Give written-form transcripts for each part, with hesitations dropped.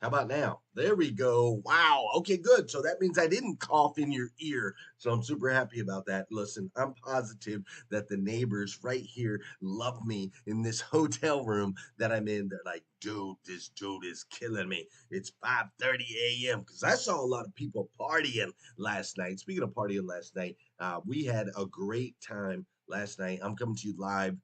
How about now? There we go. Wow. Okay, good. So that means I didn't cough in your ear. So I'm super happy about that. Listen, I'm positive that the neighbors right here love me in this hotel room that I'm in. They're like, dude, this dude is killing me. It's 5:30 a.m. because I saw a lot of people partying last night. Speaking of partying last night, we had a great time last night. I'm coming to you live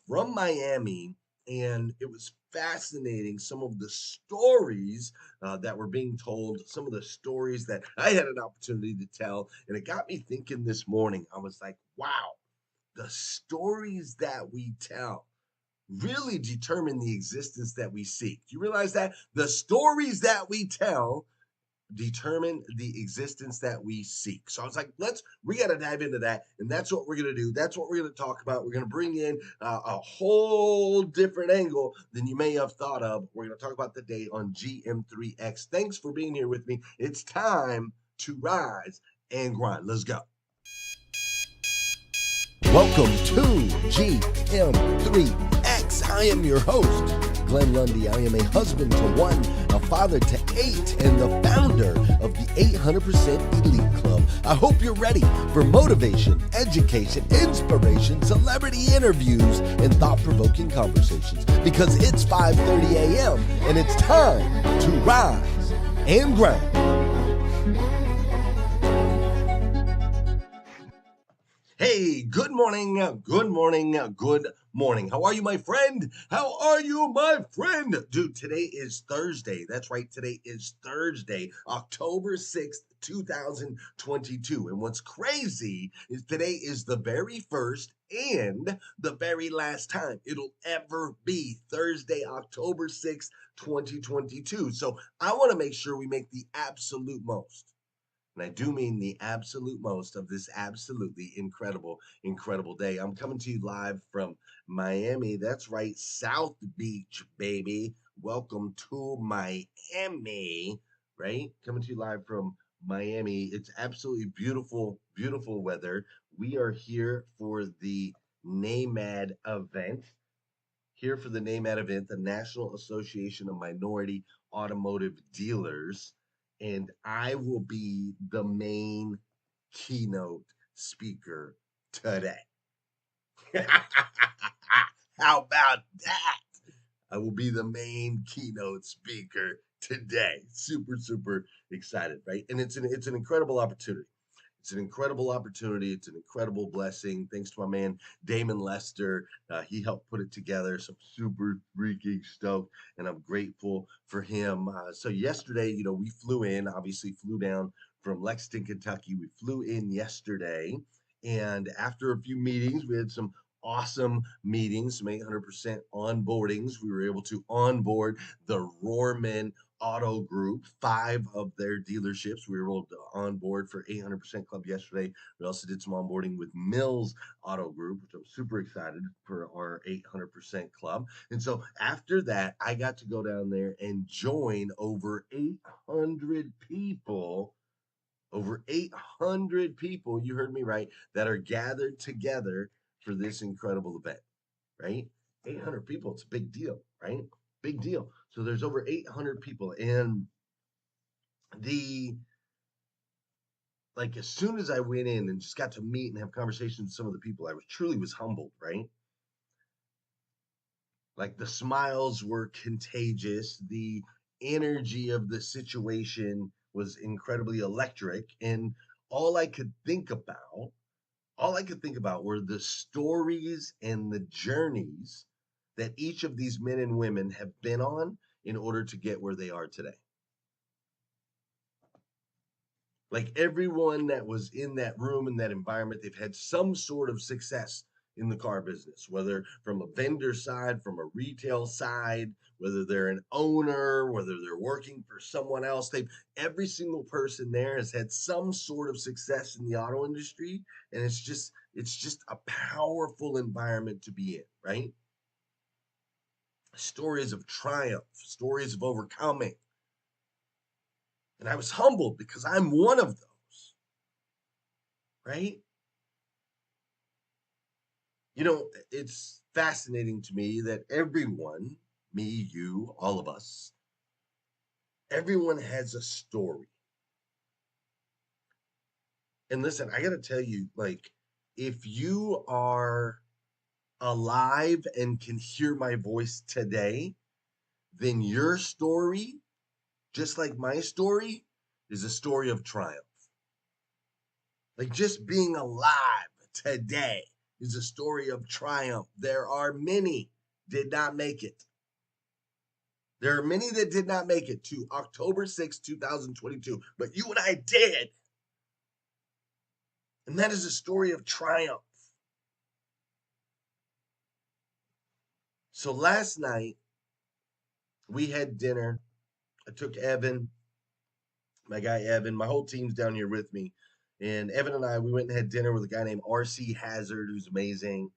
from Miami, and it was fascinating some of the stories that were being told, some of the stories that I had an opportunity to tell. And it got me thinking this morning. I was like, wow, the stories that we tell really determine the existence that we seek. Do you realize that? The stories that we tell determine the existence that we seek. So I was like, we got to dive into that. And that's what we're going to do. That's what we're going to talk about. We're going to bring in a whole different angle than you may have thought of. We're going to talk about the day on GM3X. Thanks for being here with me. It's time to rise and grind. Let's go. Welcome to GM3X. I am your host, Glenn Lundy. I am a husband to one, a father to eight, and the founder of the 800% Elite Club. I hope you're ready for motivation, education, inspiration, celebrity interviews, and thought-provoking conversations because it's 5:30 a.m. and it's time to rise and grind. Hey, good morning, good morning, good morning. How are you, my friend? How are you, my friend? Dude, today is Thursday. That's right, today is Thursday, October 6th, 2022. And what's crazy is today is the very first and the very last time it'll ever be Thursday, October 6th, 2022. So I want to make sure we make the absolute most, and I do mean the absolute most, of this absolutely incredible, incredible day. I'm coming to you live from Miami. That's right, South Beach, baby. Welcome to Miami, right? Coming to you live from Miami. It's absolutely beautiful, beautiful weather. We are here for the NAMAD event. Here for the NAMAD event, the National Association of Minority Automotive Dealers, and I will be the main keynote speaker today. How about that? I will be the main keynote speaker today. Super, super excited, right? And it's an incredible opportunity. It's an incredible opportunity. It's an incredible blessing. Thanks to my man Damon Lester. He helped put it together. So I'm super freaking stoked, and I'm grateful for him. So yesterday, we flew in. Obviously, flew down from Lexington, Kentucky. We flew in yesterday, and after a few meetings, we had some awesome meetings, some 800% onboardings. We were able to onboard the Rohrman Auto Group, 5 of their dealerships. We were able to onboard for 800% Club yesterday. We also did some onboarding with Mills Auto Group, which I'm super excited for our 800% Club. And so after that, I got to go down there and join over 800 people, you heard me right, that are gathered together for this incredible event, right? 800 people, it's a big deal, right? Big deal. So there's over 800 people, and the as soon as I went in and just got to meet and have conversations with some of the people, I was truly humbled, right? Like the smiles were contagious, the energy of the situation was incredibly electric, and all I could think about, all I could think about were the stories and the journeys that each of these men and women have been on in order to get where they are today. Like everyone that was in that room, in that environment, they've had some sort of success in the car business, whether from a vendor side, from a retail side, whether they're an owner, whether they're working for someone else. Every single person there has had some sort of success in the auto industry, and it's just a powerful environment to be in, right? Stories of triumph, stories of overcoming. And I was humbled because I'm one of those, right? It's fascinating to me that everyone, me, you, all of us, Everyone has a story. And listen, I got to tell you, like, if you are alive and can hear my voice today, then your story, just like my story, is a story of triumph. Like just being alive today is a story of triumph. There are many did not make it. There are many that did not make it to October 6, 2022, but you and I did. And that is a story of triumph. So last night, we had dinner. I took Evan, my guy Evan, my whole team's down here with me. And Evan and I, we went and had dinner with a guy named RC Hazard, who's amazing.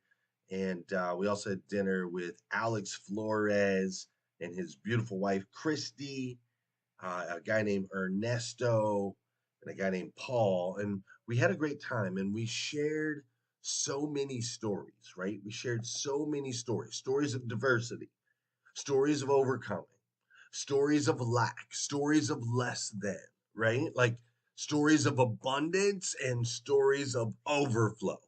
And we also had dinner with Alex Flores and his beautiful wife, Christy, a guy named Ernesto, and a guy named Paul. And we had a great time and we shared so many stories, right? We shared so many stories of diversity, stories of overcoming, stories of lack, stories of less than, right? Like stories of abundance and stories of overflow,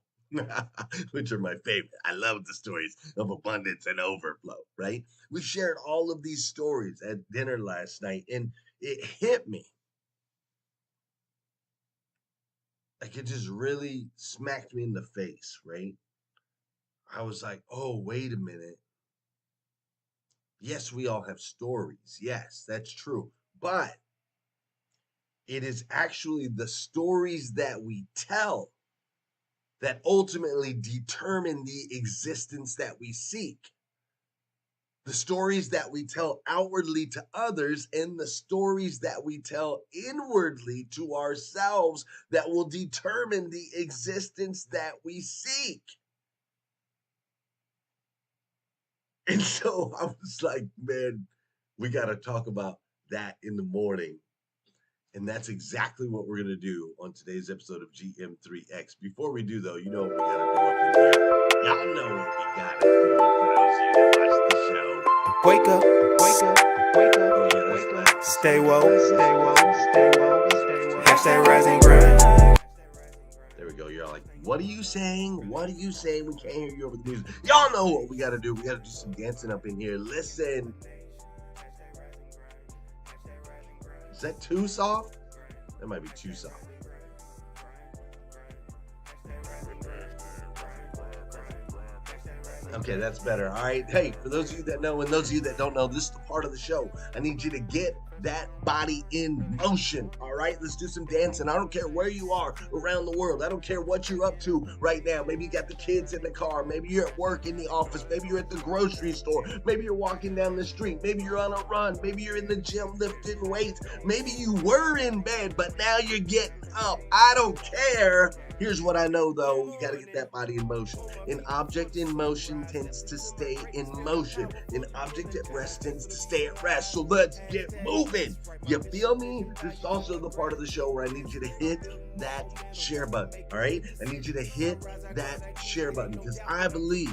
which are my favorite. I love the stories of abundance and overflow, right? We shared all of these stories at dinner last night, and it hit me. Like it just really smacked me in the face, right? I was like, oh, wait a minute. Yes, we all have stories. Yes, that's true. But it is actually the stories that we tell that ultimately determine the existence that we seek. The stories that we tell outwardly to others and the stories that we tell inwardly to ourselves that will determine the existence that we seek. And so I was like, man, we got to talk about that in the morning. And that's exactly what we're going to do on today's episode of GM3X. Before we do, though, you know what we got to do up in here. Y'all know what we got to do for those of you that watch the show. Wake up, wake up, wake up. Oh, yeah, that's loud. Stay woke, stay woke, stay woke. Hashtag rise and grind. There we go. You're like, what are you saying? What are you saying? We can't hear you over the music. Y'all know what we got to do. We got to do some dancing up in here. Listen. Is that too soft? That might be too soft. Okay, that's better. All right. Hey, for those of you that know and those of you that don't know, this is the part of the show. I need you to get that body in motion. All right, let's do some dancing. I don't care where you are around the world. I don't care what you're up to right now. Maybe you got the kids in the car. Maybe you're at work in the office. Maybe you're at the grocery store. Maybe you're walking down the street. Maybe you're on a run. Maybe you're in the gym lifting weights. Maybe you were in bed, but now you're getting up. I don't care. Here's what I know, though. You got to get that body in motion. An object in motion tends to stay in motion. An object at rest tends to stay at rest. So let's get moving. You feel me? This is also the part of the show where I need you to hit that share button. All right? I need you to hit that share button because I believe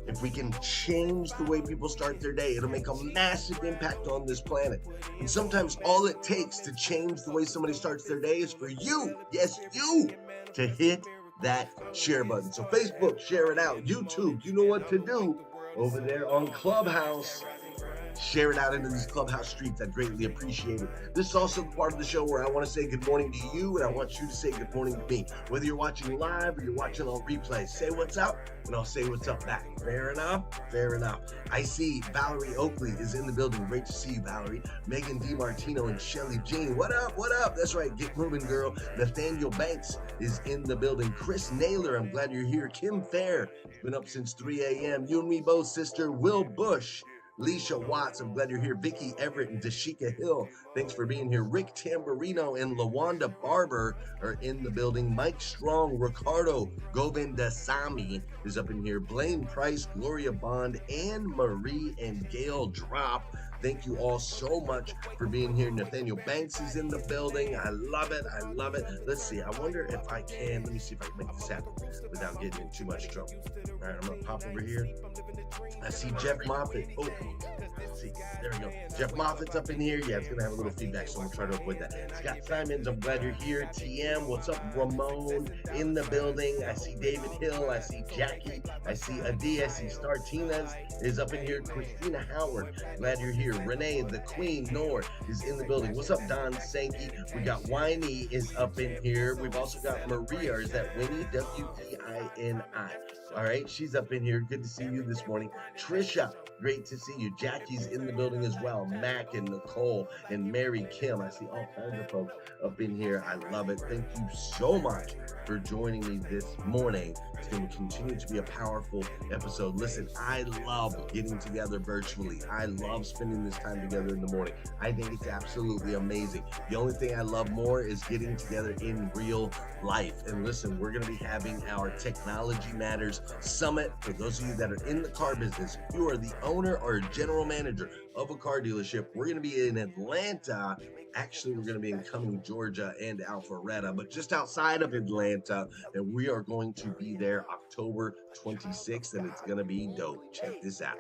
if we can change the way people start their day, it'll make a massive impact on this planet. And sometimes all it takes to change the way somebody starts their day is for you, yes, you, to hit that share button. So Facebook, share it out. YouTube, you know what to do. Over there on Clubhouse, share it out into these Clubhouse streets. I'd greatly appreciate it. This is also the part of the show where I want to say good morning to you, and I want you to say good morning to me. Whether you're watching live or you're watching on replay, say what's up, and I'll say what's up back. Fair enough? Fair enough. I see Valerie Oakley is in the building. Great to see you, Valerie. Megan DiMartino and Shelly Jean. What up? What up? That's right. Get moving, girl. Nathaniel Banks is in the building. Chris Naylor, I'm glad you're here. Kim Fair, been up since 3 a.m. You and me both, sister. Will Bush. Leisha Watts, I'm glad you're here. Vicky Everett and Dashika Hill, thanks for being here. Rick Tamburino and Lawanda Barber are in the building. Mike Strong, Ricardo Govindasamy is up in here. Blaine Price, Gloria Bond, Anne Marie, and Gail Drop. Thank you all so much for being here. Nathaniel Banks is in the building. I love it. I love it. Let's see. I wonder if I can. Let me see if I can make this happen without getting in too much trouble. All right, I'm going to pop over here. I see Jeff Moffitt. Oh, see. There we go. Jeff Moffitt's up in here. Yeah, it's gonna have a little feedback, so I'm gonna try to avoid that. Scott Simons, I'm glad you're here. TM, what's up? Ramon in the building. I see David Hill. I see Jackie. I see Adi. I see Star Tinez is up in here. Christina Howard, glad you're here. Renee, the Queen, Nor is in the building. What's up, Don Sankey? We got Winey is up in here. We've also got Maria. Or is that Winnie? Weini. All right, she's up in here. Good to see you this morning. Trisha, great to see you. Jackie's in the building as well. Mac and Nicole and Mary Kim. I see all kinds of folks up in here. I love it. Thank you so much for joining me this morning. It's going to continue to be a powerful episode. Listen, I love getting together virtually. I love spending this time together in the morning. I think it's absolutely amazing. The only thing I love more is getting together in real life. And listen, we're going to be having our Technology Matters Summit. For those of you that are in the car business, if you are the owner or general manager of a car dealership, we're going to be in Atlanta. Actually, we're going to be in Cumming, Georgia and Alpharetta, but just outside of Atlanta, and we are going to be there October 26th, and it's going to be dope. Check this out.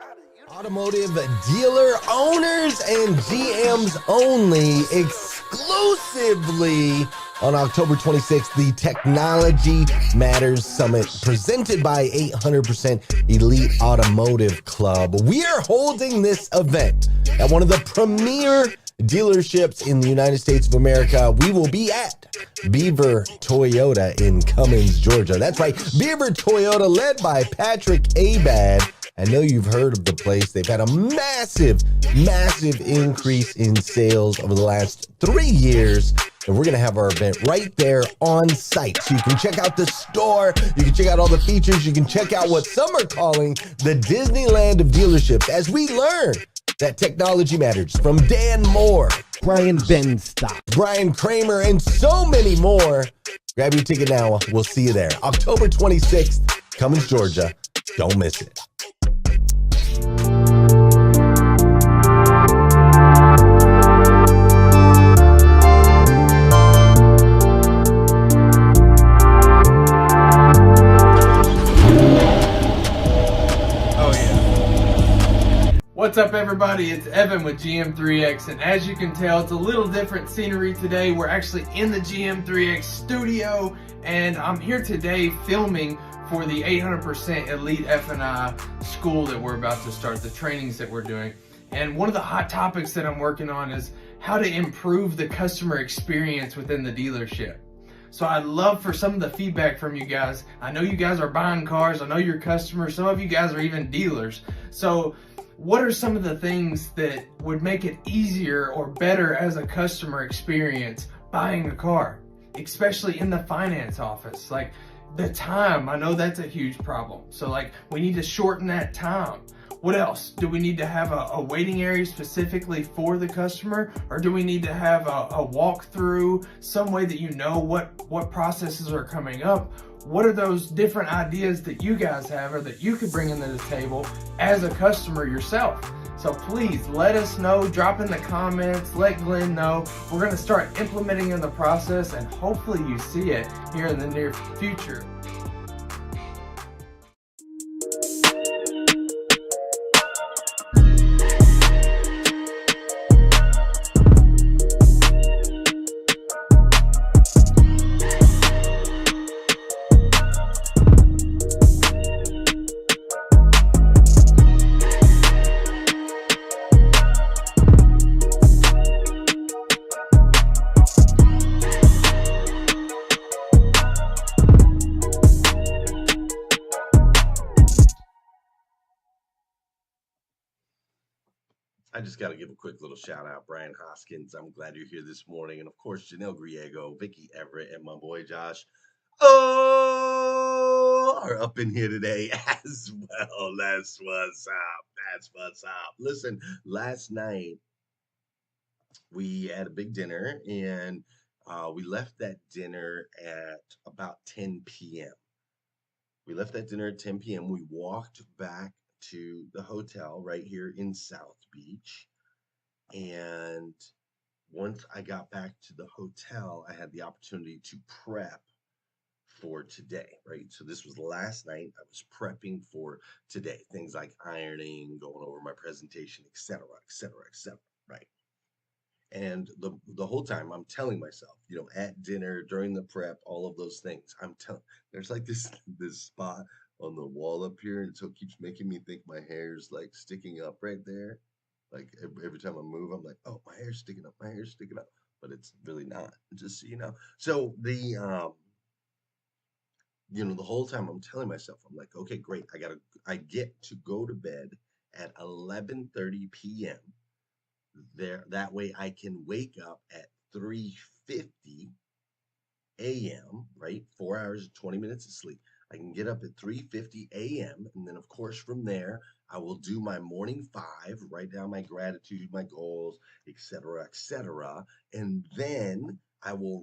Automotive dealer owners and GMs only, exclusively on October 26th, the Technology Matters Summit presented by 800% Elite Automotive Club. We are holding this event at one of the premier dealerships in the United States of America. We will be at Beaver Toyota in Cummins, Georgia. That's right, Beaver Toyota, led by Patrick Abad. I know you've heard of the place. They've had a massive increase in sales over the last 3 years. And we're going to have our event right there on site. So you can check out the store. You can check out all the features. You can check out what some are calling the Disneyland of dealerships as we learn that technology matters from Dan Moore, Brian Benstock, Brian Kramer, and so many more. Grab your ticket now. We'll see you there. October 26th, Cummins, Georgia. Don't miss it. What's up, everybody? It's Evan with GM3X, and as you can tell, it's a little different scenery today. We're actually in the GM3X studio, and I'm here today filming for the 800% Elite F&I school that we're about to start, the trainings that we're doing. And one of the hot topics that I'm working on is how to improve the customer experience within the dealership. So I'd love for some of the feedback from you guys. I know you guys are buying cars. I know you're customers. Some of you guys are even dealers. So what are some of the things that would make it easier or better as a customer experience buying a car, especially in the finance office? Like the time, I know that's a huge problem. So like we need to shorten that time. What else? Do we need to have a waiting area specifically for the customer, or do we need to have a walkthrough, some way that you know what processes are coming up? What are those different ideas that you guys have or that you could bring into the table as a customer yourself? So please let us know, drop in the comments, let Glenn know. We're going to start implementing in the process, and hopefully you see it here in the near future. I just got to give a quick little shout out, Brian Hoskins. I'm glad you're here this morning. And of course, Janelle Griego, Vicky Everett, and my boy Josh are up in here today as well. That's what's up. That's what's up. Listen, last night we had a big dinner, and we left that dinner at about 10 p.m. We left that dinner at 10 p.m. We walked back to the hotel right here in South Beach. And once I got back to the hotel, I had the opportunity to prep for today, right? So this was last night. I was prepping for today, things like ironing, going over my presentation, etc., etc., etc., right? And the whole time I'm telling myself, at dinner, during the prep, all of those things, I'm telling there's like this spot on the wall up here, and so it keeps making me think my hair's like sticking up right there. Like every time I move, I'm like, oh, my hair's sticking up, my hair's sticking up, but it's really not. Just so you know. So the whole time I'm telling myself, I'm like, okay, great, I get to go to bed at 11:30 p.m. That way I can wake up at 3:50 a.m., right? 4 hours and 20 minutes of sleep. I can get up at 3:50 a.m. And then, of course, from there, I will do my morning five, write down my gratitude, my goals, etc., etc. And then I will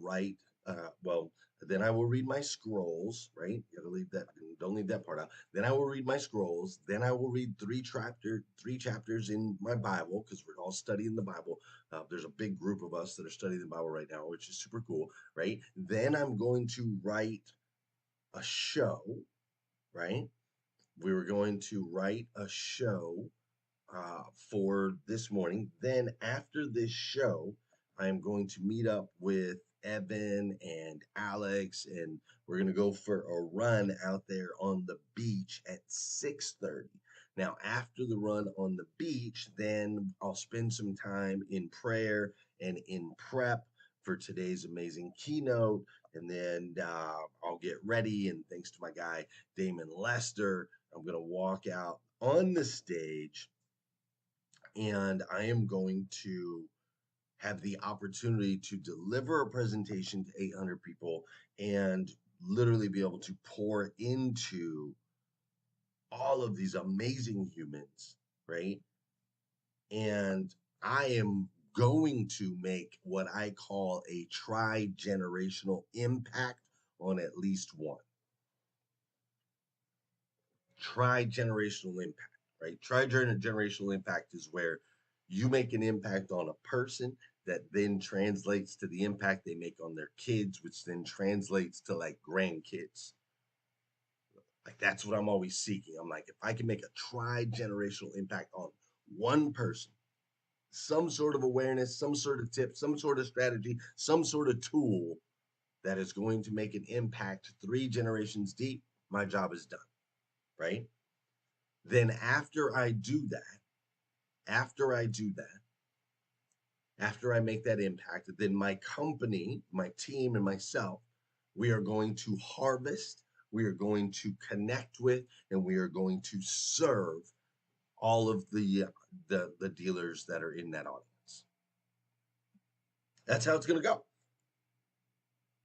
then I will read my scrolls, right? Gotta leave that, don't leave that part out. Then I will read my scrolls. Then I will read three chapters in my Bible, because we're all studying the Bible. There's a big group of us that are studying the Bible right now, which is super cool, right? Then I'm going to write a show, right? We were going to write a show for this morning. Then after this show, I am going to meet up with Evan and Alex, and we're going to go for a run out there on the beach at 6:30. Now, after the run on the beach, then I'll spend some time in prayer and in prep for today's amazing keynote. And then I'll get ready. And thanks to my guy, Damon Lester, I'm going to walk out on the stage, and I am going to have the opportunity to deliver a presentation to 800 people and literally be able to pour into all of these amazing humans, right? And I am going to make what I call a tri-generational impact on at least one. Tri-generational impact, right? Tri-generational impact is where you make an impact on a person that then translates to the impact they make on their kids, which then translates to like grandkids. Like that's what I'm always seeking. I'm like, if I can make a tri-generational impact on one person, some sort of awareness, some sort of tip, some sort of strategy, some sort of tool that is going to make an impact 3 generations deep, my job is done, right? Then after I do that, after I make that impact, then my company, my team, and myself, we are going to harvest, we are going to connect with, and we are going to serve all of the dealers that are in that audience. That's how it's going to go.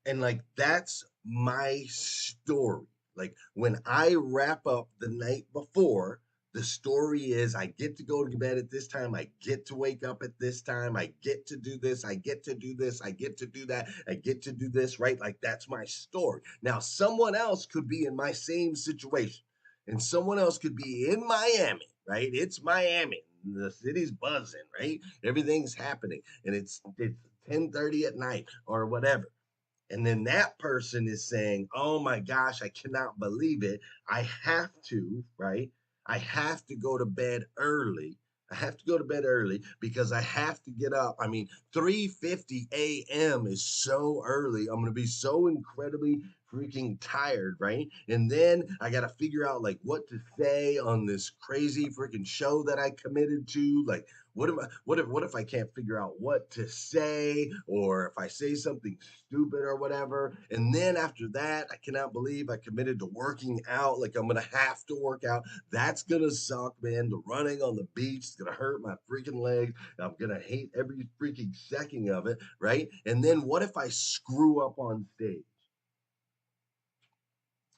And like, that's my story. Like when I wrap up the night before, the story is I get to go to bed at this time. I get to wake up at this time. I get to do this. I get to do this. I get to do that. I get to do this, right? Like that's my story. Now, someone else could be in my same situation, and someone else could be in Miami, right? It's Miami. The city's buzzing, right? Everything's happening, and it's 10:30 at night or whatever. And then that person is saying, oh my gosh, I cannot believe it. I have to, right? I have to go to bed early. I have to go to bed early because I have to get up. I mean, 3:50 a.m. is so early. I'm going to be so incredibly freaking tired, right? And then I got to figure out like what to say on this crazy freaking show that I committed to. Like, what if I can't figure out what to say, or if I say something stupid or whatever? And then after that, I cannot believe I committed to working out. Like I'm gonna have to work out. That's gonna suck, man. The running on the beach is gonna hurt my freaking legs. I'm gonna hate every freaking second of it, right? And then what if I screw up on stage?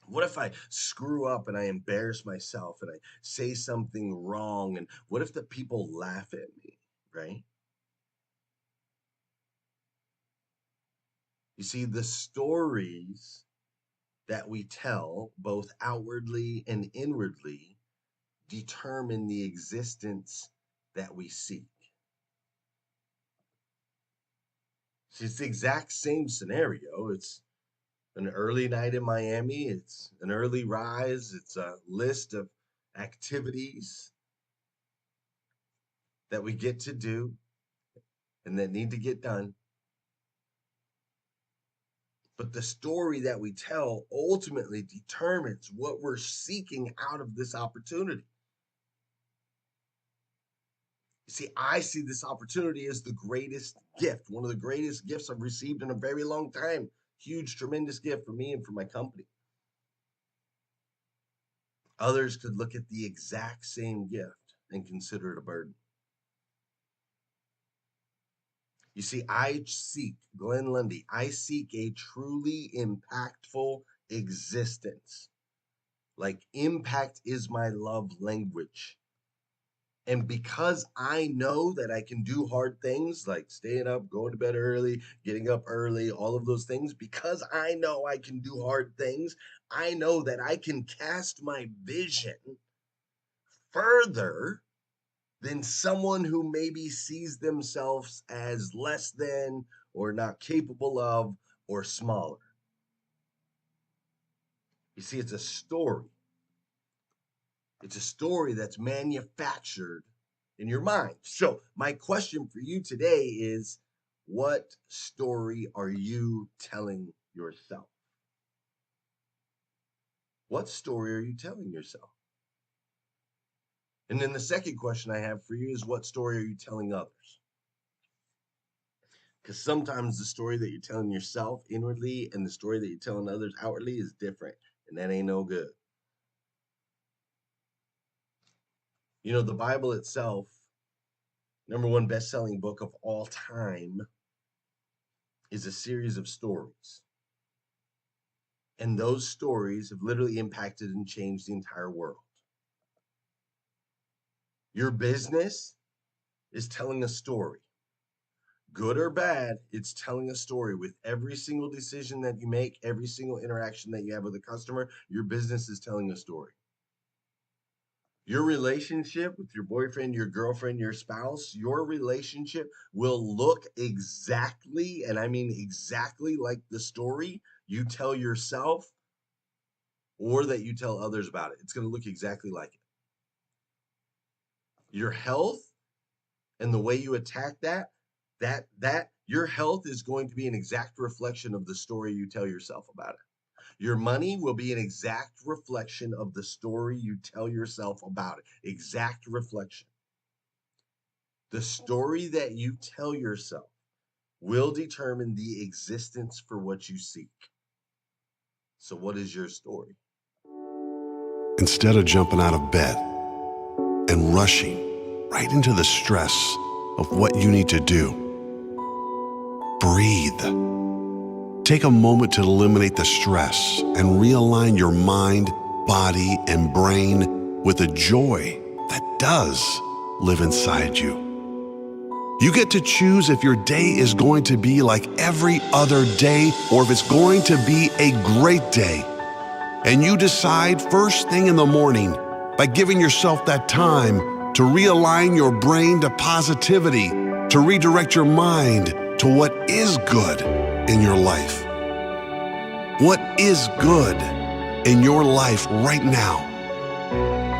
What if I screw up and I embarrass myself and I say something wrong? And what if the people laugh at me, right? You see, the stories that we tell, both outwardly and inwardly, determine the existence that we seek. See, it's the exact same scenario. It's an early night in Miami. It's an early rise. It's a list of activities that we get to do and that need to get done. But the story that we tell ultimately determines what we're seeking out of this opportunity. You see, I see this opportunity as the greatest gift, one of the greatest gifts I've received in a very long time. Huge, tremendous gift for me and for my company. Others could look at the exact same gift and consider it a burden. You see, Glenn Lundy, I seek a truly impactful existence. Like, impact is my love language. And because I know that I can do hard things like staying up, going to bed early, getting up early, all of those things, because I know I can do hard things, I know that I can cast my vision further than someone who maybe sees themselves as less than or not capable of or smaller. You see, it's a story. It's a story that's manufactured in your mind. So my question for you today is, what story are you telling yourself? What story are you telling yourself? And then the second question I have for you is, what story are you telling others? Because sometimes the story that you're telling yourself inwardly and the story that you're telling others outwardly is different, and that ain't no good. You know, the Bible itself, #1 best-selling book of all time, is a series of stories. And those stories have literally impacted and changed the entire world. Your business is telling a story. Good or bad, it's telling a story. With every single decision that you make, every single interaction that you have with a customer, your business is telling a story. Your relationship with your boyfriend, your girlfriend, your spouse, your relationship will look exactly, and I mean exactly, like the story you tell yourself or that you tell others about it. It's going to look exactly like it. Your health and the way you attack that your health is going to be an exact reflection of the story you tell yourself about it. Your money will be an exact reflection of the story you tell yourself about it. Exact reflection. The story that you tell yourself will determine the existence for what you seek. So what is your story? Instead of jumping out of bed and rushing right into the stress of what you need to do, breathe. Take a moment to eliminate the stress and realign your mind, body, and brain with the joy that does live inside you. You get to choose if your day is going to be like every other day or if it's going to be a great day. And you decide first thing in the morning by giving yourself that time to realign your brain to positivity, to redirect your mind to what is good in your life. What is good in your life right now?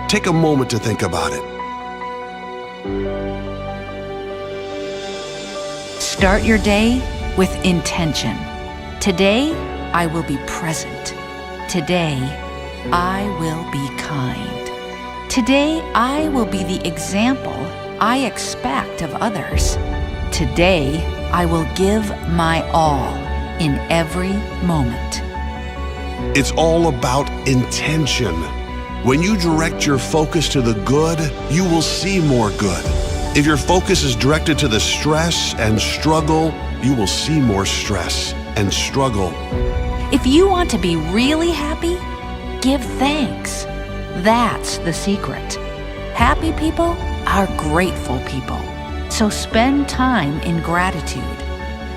Take a moment to think about it. Start your day with intention. Today, I will be present. Today, I will be kind. Today, I will be the example I expect of others. Today, I will give my all in every moment. It's all about intention. When you direct your focus to the good, you will see more good. If your focus is directed to the stress and struggle, you will see more stress and struggle. If you want to be really happy, give thanks. That's the secret. Happy people are grateful people. So spend time in gratitude.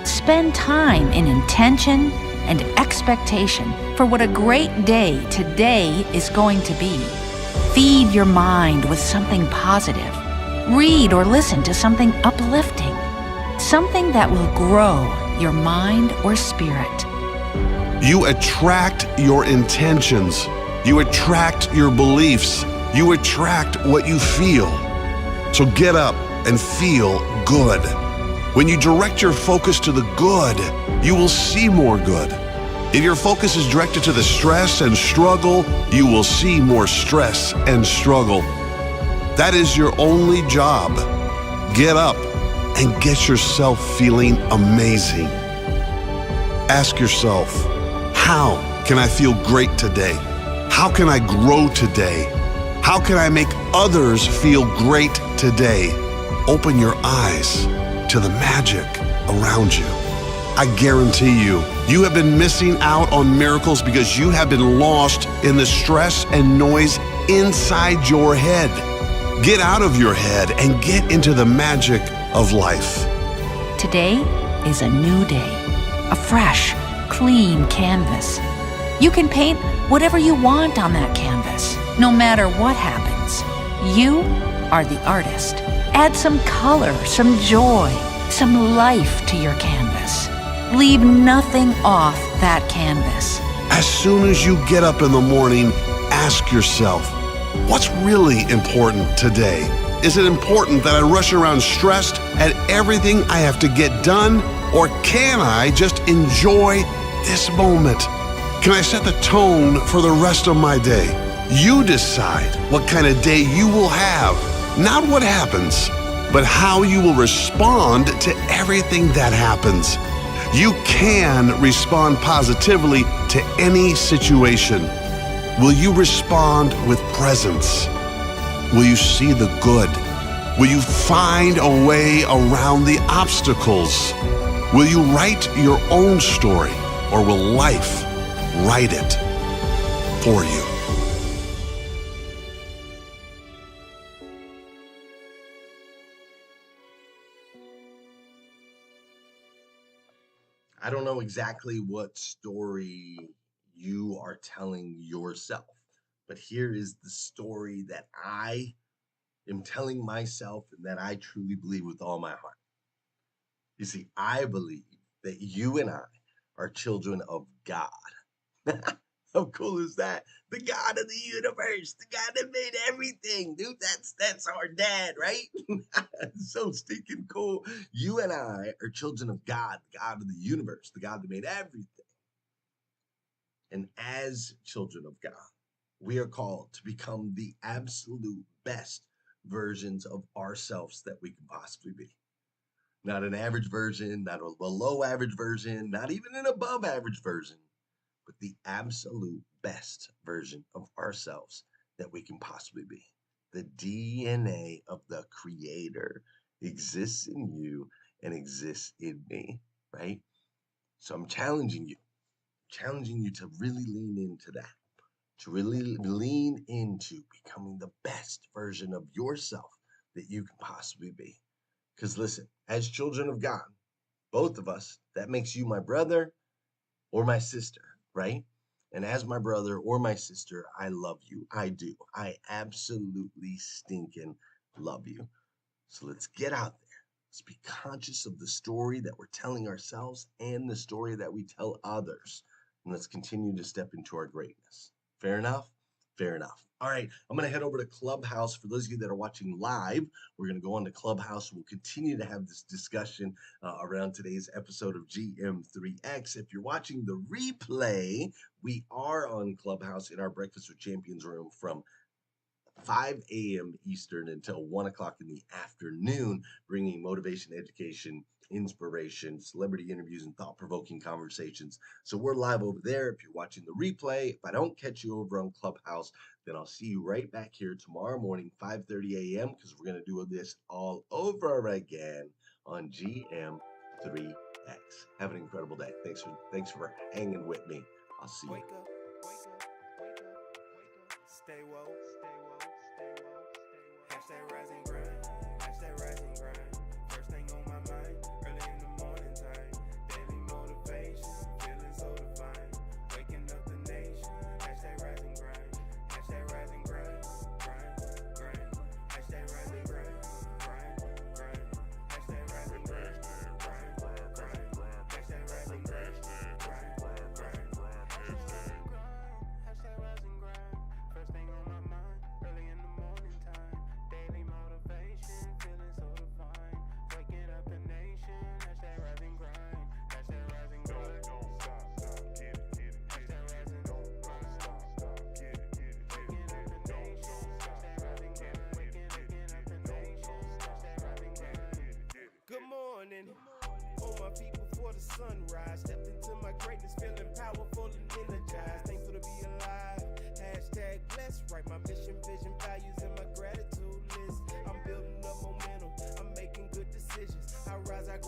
Spend time in intention and expectation for what a great day today is going to be. Feed your mind with something positive. Read or listen to something uplifting, something that will grow your mind or spirit. You attract your intentions. You attract your beliefs. You attract what you feel. So get up and feel good. When you direct your focus to the good, you will see more good. If your focus is directed to the stress and struggle, you will see more stress and struggle. That is your only job. Get up and get yourself feeling amazing. Ask yourself, how can I feel great today? How can I grow today? How can I make others feel great today? Open your eyes to the magic around you. I guarantee you, you have been missing out on miracles because you have been lost in the stress and noise inside your head. Get out of your head and get into the magic of life. Today is a new day, a fresh, clean canvas. You can paint whatever you want on that canvas, no matter what happens. You are the artist. Add some color, some joy, some life to your canvas. Leave nothing off that canvas. As soon as you get up in the morning, ask yourself, what's really important today? Is it important that I rush around stressed at everything I have to get done? Or can I just enjoy this moment? Can I set the tone for the rest of my day? You decide what kind of day you will have, not what happens, but how you will respond to everything that happens. You can respond positively to any situation. Will you respond with presence? Will you see the good? Will you find a way around the obstacles? Will you write your own story, or will life write it for you? I don't know exactly what story you are telling yourself, but here is the story that I am telling myself and that I truly believe with all my heart. You see, I believe that you and I are children of God. How cool is that? The God of the universe, the God that made everything, dude. That's our dad, right? So stinking cool. You and I are children of God, the God of the universe, the God that made everything. And as children of God, we are called to become the absolute best versions of ourselves that we can possibly be. Not an average version, not a below average version, not even an above average version, but the absolute best version of ourselves that we can possibly be. The DNA of the Creator exists in you and exists in me, right? So I'm challenging you to really lean into that, to really lean into becoming the best version of yourself that you can possibly be. Because listen, as children of God, both of us, that makes you my brother or my sister, right? And as my brother or my sister, I love you. I do. I absolutely stinking love you. So let's get out there. Let's be conscious of the story that we're telling ourselves and the story that we tell others. And let's continue to step into our greatness. Fair enough? Fair enough. All right, I'm going to head over to Clubhouse. For those of you that are watching live, we're going to go on to Clubhouse. We'll continue to have this discussion around today's episode of GM3X. If you're watching the replay, we are on Clubhouse in our Breakfast with Champions room from 5 a.m. Eastern until 1 o'clock in the afternoon, bringing motivation, education, inspiration, celebrity interviews, and thought-provoking conversations. So we're live over there. If you're watching the replay, if I don't catch you over on Clubhouse, then I'll see you right back here tomorrow morning, 5:30 a.m., because we're going to do this all over again on GM3X. Have an incredible day. Thanks for hanging with me. I'll see you. Wake up, wake up, wake up, wake up. Stay woke, stay woke, stay woke, stay woke. Hashtag rising.